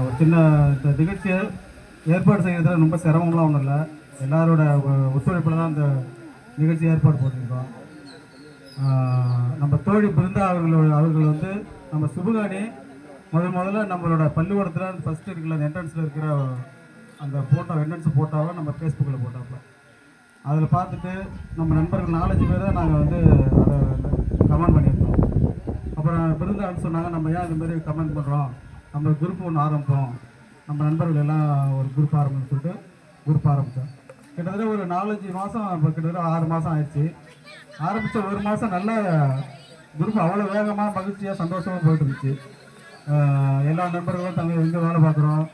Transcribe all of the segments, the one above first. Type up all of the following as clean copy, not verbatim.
ஒரு சின்ன இந்த நிகழ்ச்சியை ஏற்பாடு செய்கிறதுல ரொம்ப சிரமம்லாம் ஒன்றும் இல்லை. எல்லாரோட ஒத்துழைப்பில் தான் இந்த நிகழ்ச்சி ஏற்பாடு பண்ணியிருக்கோம். நம்ம தோழி பிருந்தா அவர்கள் வந்து நம்ம சுபகாணி முதல்ல நம்மளோட பள்ளிக்கூடத்தில் ஃபஸ்ட்டு இருக்கிற அந்த என்ட்ரன்ஸில் இருக்கிற அந்த ஃபோட்டோ என்ட்ரன்ஸ் ஃபோட்டோவை நம்ம ஃபேஸ்புக்கில் போட்டோம்ல, அதில் பார்த்துட்டு நம்ம நண்பர்கள் 4-5 பேர் தான் நாங்கள் வந்து அதை கமெண்ட் பண்ணியிருக்கோம். அப்புறம் பிருந்தான்னு சொன்னாங்க, நம்ம ஏன் இதுமாரி கமெண்ட் பண்ணுறோம், நம்ம குரூப் ஒன்று ஆரம்பிப்போம், நம்ம நண்பர்கள் எல்லாம் ஒரு குரூப் ஆரம்பின்னு சொல்லிட்டு குரூப் ஆரம்பித்தோம். கிட்டத்தட்ட ஒரு 4-5 மாதம், இப்போ கிட்டத்தட்ட 6 மாதம் ஆயிடுச்சு. ஆரம்பித்த 1 மாதம் நல்ல குரூப் அவ்வளோ வேகமாக மகிழ்ச்சியாக சந்தோஷமாக போயிட்டு இருந்துச்சு. எல்லா நண்பர்களும் தங்க எங்கே வேலை பார்க்குறோம்,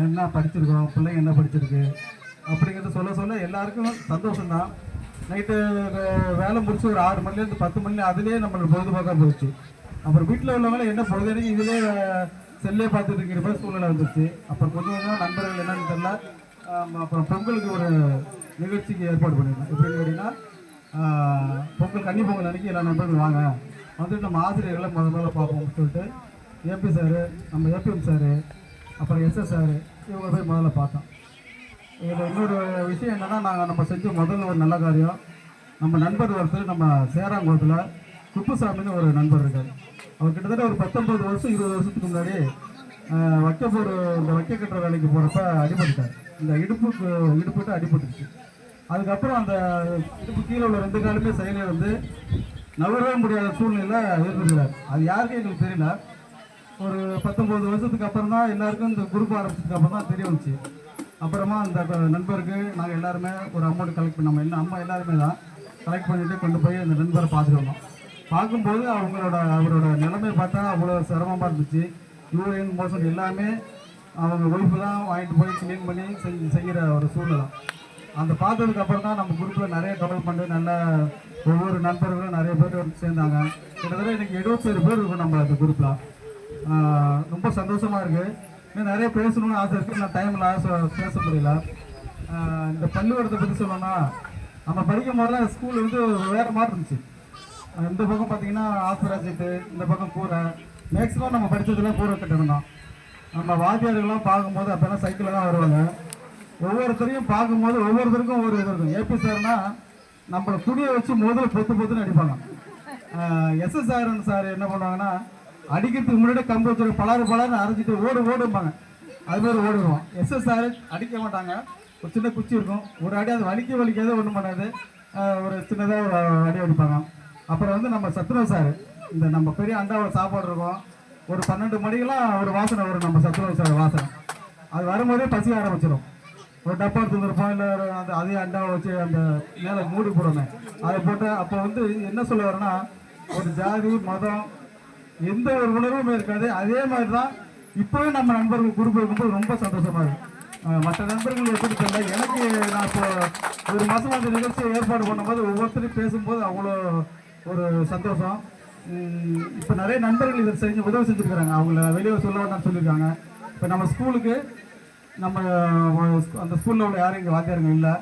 என்ன படிச்சிருக்கோம், பிள்ளைங்க என்ன படிச்சிருக்கு அப்படிங்கிறத சொல்ல எல்லாருக்கும் சந்தோஷம்தான். நைட்டு வேலை முடிச்சு ஒரு 6 மணிலேருந்து 10 மணி அதுலேயே நம்மளுக்கு பொழுதுபோக்காக போயிடுச்சு. அப்புறம் வீட்டில் உள்ளவங்களும் என்ன பொழுதுனைக்கு இதிலே செல்லே பார்த்துட்டு இருக்கிற மாதிரி சூழ்நிலை வந்துருச்சு. அப்புறம் கொஞ்சம் கொஞ்சம் நண்பர்கள் என்னன்னு தெரியல. அப்புறம் பொங்கலுக்கு ஒரு நிகழ்ச்சிக்கு ஏற்பாடு பண்ணியிருக்கோம். எப்படின்னு கேட்டிங்கன்னா, பொங்கல் கன்னி பொங்கல் அன்றைக்கி எல்லா நண்பர்கள் வாங்க வந்துட்டு நம்ம ஆசிரியர்களை முதல்ல பார்ப்போம்னு சொல்லிட்டு ஏபி சார், நம்ம ஏபிஎம் சார், அப்புறம் எஸ்எஸ் சார், இவங்க போய் முதல்ல பார்த்தோம். இதில் இன்னொரு விஷயம் என்னென்னா, நம்ம செஞ்ச முதல்ல ஒரு நல்ல காரியம், நம்ம நண்பர் ஒருத்தர் நம்ம சேராங்குளத்தில் குப்புசாமின்னு ஒரு நண்பர் இருக்கார். அவர் கிட்டத்தட்ட ஒரு 19 வருஷம் 20 வருஷத்துக்கு முன்னாடி இந்த வைக்க கட்டுற வேலைக்கு போகிறப்ப அடிபட்டுட்டார். இந்த இடுப்புட்டு அடிபட்டுருச்சு. அதுக்கப்புறம் அந்த இடுப்பு கீழே உள்ள 2 காலுமே செயலே வந்து நகரவே முடியாத சூழ்நிலை ஏற்படுகிறார். அது யாருக்கும் எங்களுக்கு தெரியல. ஒரு 19 வருஷத்துக்கு அப்புறம் தான் எல்லாருக்கும் இந்த குரூப் ஆரம்பிச்சதுக்கு அப்புறம் தான் தெரிய வந்துச்சு. அப்புறமா அந்த நண்பருக்கு நாங்கள் எல்லாருமே ஒரு அமௌண்ட் கலெக்ட் பண்ண, நம்ம அம்மா எல்லாருமே தான் கலெக்ட் பண்ணிட்டு கொண்டு போய் அந்த நண்பரை பார்த்துட்டு வந்தோம். பார்க்கும்போது அவரோட நிலைமையை பார்த்தா அவ்வளோ சிரமமாக இருந்துச்சு. யூரின் மோஷன் எல்லாமே அவங்க ஒய்ஃபு தான் வாங்கிட்டு போய் க்ளீன் பண்ணி செய்கிற ஒரு சூழ்நிலை. அந்த பார்த்ததுக்கு அப்புறம் தான் நம்ம குரூப்பில் நிறைய டெவலப்மெண்ட்டு, நல்ல ஒவ்வொரு நண்பர்களும் நிறைய பேர் வந்து சேர்ந்தாங்க. கிட்டத்தட்ட எனக்கு 77 பேர் இருக்கும் நம்ம அந்த குரூப்பில். ரொம்ப சந்தோஷமாக இருக்குது. இன்னும் நிறைய பேசணும்னு ஆசை இருக்குது. நான் டைமில் பேச முடியல. இந்த பள்ளிக்கூடத்தை பற்றி சொல்லணும்னா, நம்ம படிக்கும் போதெல்லாம் ஸ்கூல் வந்து வேறு மாதிரி இருந்துச்சு. இந்த பக்கம் பார்த்தீங்கன்னா ஆஸ்பராஜெட்டு, இந்த பக்கம் கூரை, மேக்ஸிமம் நம்ம படித்ததுலாம் கூரை கட்டணும் தான். நம்ம வாத்தியார்கள்லாம் பார்க்கும்போது அப்போல்லாம் சைக்கிளில் தான் வருவாங்க. ஒவ்வொருத்தரையும் பார்க்கும்போது ஒவ்வொருத்தருக்கும் ஒரு இது இருக்கும். ஏபி சார்னா நம்மளை துணியை வச்சு முதல்ல பொத்துன்னு அடிப்பாங்க. எஸ்எஸ்ஆர்என் சார் என்ன பண்ணுவாங்கன்னா, அடிக்கிறதுக்கு முன்னாடி கம்பு வச்சு பலர்னு அரைச்சிட்டு ஓடும்பாங்க. அதுமாதிரி ஓடுவோம். எஸ்எஸ்ஆர் அடிக்க மாட்டாங்க. ஒரு சின்ன குச்சி இருக்கும், ஒரு அடி அது வலிக்காது, ஒன்றும் பண்ணாது, ஒரு சின்னதாக ஒரு அடி அடிப்பாங்க. அப்புறம் வந்து நம்ம சத்ருவ சார், இந்த நம்ம பெரிய அண்டாவில் சாப்பாடு இருக்கும், ஒரு 12 மணிக்கெல்லாம் ஒரு வாசனை வரும், நம்ம சத்ருவ சார் வாசனை. அது வரும்போதே பசி ஆரம்பிச்சிடும். ஒரு டப்பா எடுத்துருப்போம், இல்லை அந்த அதே அண்டாவை வச்சு அந்த மேலே மூடி போடுறோமே, அதை போட்டு அப்போ வந்து என்ன சொல்ல வரேன்னா, ஒரு ஜாதி மதம் எந்த ஒரு உணர்வுமே இருக்காது. அதே மாதிரி தான் இப்போவே நம்ம நண்பர்கள் குரூப் இருக்கும்போது ரொம்ப சந்தோஷமாக இருக்குது. மற்ற நண்பர்கள் எப்படி தெரியல, எனக்கு நான் இப்போ ஒரு மாதம் அந்த நிகழ்ச்சியை ஏற்பாடு பண்ணும்போது ஒவ்வொருத்தரையும் பேசும்போது அவ்வளோ ஒரு சந்தோஷம். இப்போ நிறைய நண்பர்கள் இதை உதவி செஞ்சுருக்கிறாங்க. அவங்கள வெளியே சொல்ல வேண்டாம்னு சொல்லியிருக்காங்க. இப்போ நம்ம ஸ்கூலுக்கு நம்ம அந்த ஸ்கூலில் உள்ள யாரும் இங்கே வாத்தியாருங்க இல்லை.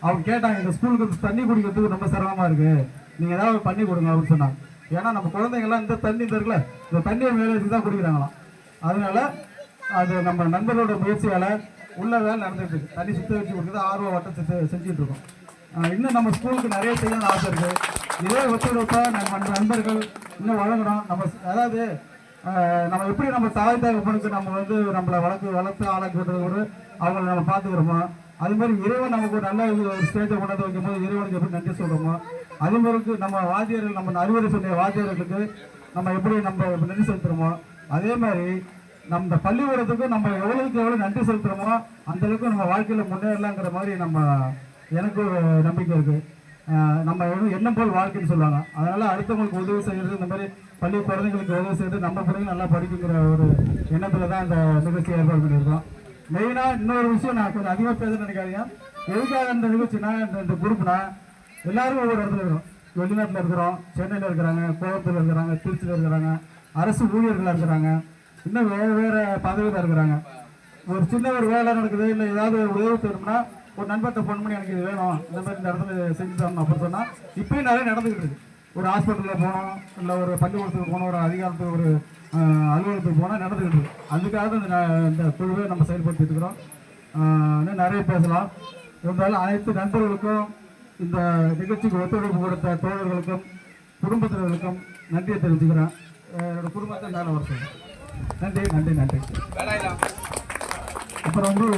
அவங்க கேட்டாங்க, இந்த ஸ்கூலுக்கு தண்ணி குடிக்கிறதுக்கு ரொம்ப சிரமமாக இருக்குது, நீங்கள் ஏதாவது பண்ணி கொடுங்க அப்படின்னு சொன்னாங்க. ஏன்னா நம்ம குழந்தைங்கள்லாம் இந்த தண்ணி இருக்குல்ல, இந்த தண்ணியை மேலே வச்சு தான் குடிக்கிறாங்களாம். அதனால அது நம்ம நண்பர்களோட முயற்சியால் உள்ள வேலை நடந்துகிட்டு இருக்கு. தண்ணி சுத்த வச்சு கொடுக்குறது ஆர்வ வட்டம் செஞ்சுட்டு இருக்கோம். இன்னும் நம்ம ஸ்கூலுக்கு நிறைய செய்யணும்னு ஆசை இருக்குது. இதே ஒத்துழைப்பா நம்ம நண்பர்கள் இன்னும் வழங்குறோம். அதாவது நம்ம எப்படி நம்ம தாய் தகப்பனுக்கு நம்ம வந்து நம்மளை வளர்த்து ஆளாக்கி விடுறது, அவங்கள நம்ம பார்த்துக்கிறோமோ, அது மாதிரி இறைவன் நமக்கு ஒரு நல்ல ஒரு ஸ்டேஜை கொண்டாந்து வைக்கும் போது இறைவனுக்கு எப்படி நன்றி சொல்கிறோமோ, அதே மாதிரி நம்ம வாத்தியர்கள், நம்ம அறிவுரை சொல்லிய வாத்தியர்களுக்கு நம்ம எப்படி நம்ம நன்றி செலுத்துகிறோமோ, அதே மாதிரி நம்ம பள்ளிக்கூடத்துக்கு நம்ம எவ்வளோக்கு எவ்வளோ நன்றி செலுத்துகிறோமோ அந்தளவுக்கு நம்ம வாழ்க்கையில் முன்னேறலாங்கிற மாதிரி எனக்கு ஒரு நம்பிக்கை இருக்குது. நம்ம எண்ணம் போல் வாழ்க்கைன்னு சொல்லுவாங்க. அதனால் அடுத்தவங்களுக்கு உதவி செய்கிறது, இந்த மாதிரி பள்ளி குழந்தைங்களுக்கு உதவி செய்கிறது, நம்ம பிள்ளைங்க நல்லா படிக்குங்கிற ஒரு எண்ணத்தில் தான் இந்த நிகழ்ச்சி ஏற்பாடு பண்ணியிருக்கோம். மெயினாக இன்னொரு விஷயம் நான் கொஞ்சம் அதிகமாக பேச நினைக்காதீங்க. எதுக்காக இந்த நிகழ்ச்சினா, இந்த குரூப்னா எல்லாரும் ஒவ்வொரு இடத்துல இருக்கிறோம். வெளிநாட்டில் இருக்கிறோம், சென்னையில் இருக்கிறாங்க, கோயம்புத்தூர் இருக்கிறாங்க, திருச்சியில் இருக்கிறாங்க, அரசு ஊழியர்களாக இருக்கிறாங்க, இன்னும் வேறு பதவியில் இருக்கிறாங்க. ஒரு சின்ன ஒரு வேலை நடக்குது, இல்லை ஏதாவது ஒரு உதவி செய்யணும்னா ஒரு நண்பர்கிட்ட ஃபோன் பண்ணி எனக்கு இது வேணும், இந்த மாதிரி இந்த இடத்துல செஞ்சு தரணும் அப்படின்னு சொன்னால் இப்பயும் நிறைய நடந்துக்கிட்டு இருக்கு. ஒரு ஹாஸ்பிட்டலில் போகணும், இல்லை ஒரு பள்ளிக்கூடத்துக்கு போகணும், ஒரு அதிகாரத்துக்கு ஒரு அலுவலகத்துக்கு போனால் நடந்துக்கிட்டு இருக்கு. அதுக்காக இந்த குழுவை நம்ம செயல்படுத்திட்டு இருக்கிறோம். இன்னும் நிறைய பேசலாம். இருந்தாலும் அனைத்து நண்பர்களுக்கும் இந்த நிகழ்ச்சிக்கு ஒத்துழைப்பு கொடுத்த தோழர்களுக்கும் குடும்பத்தினர்களுக்கும் நன்றியை தெரிவிச்சுக்கிறேன். என்னோட குடும்பத்தை நான் வர சொல்றேன். நன்றி நன்றி நன்றி. அப்புறம் வந்து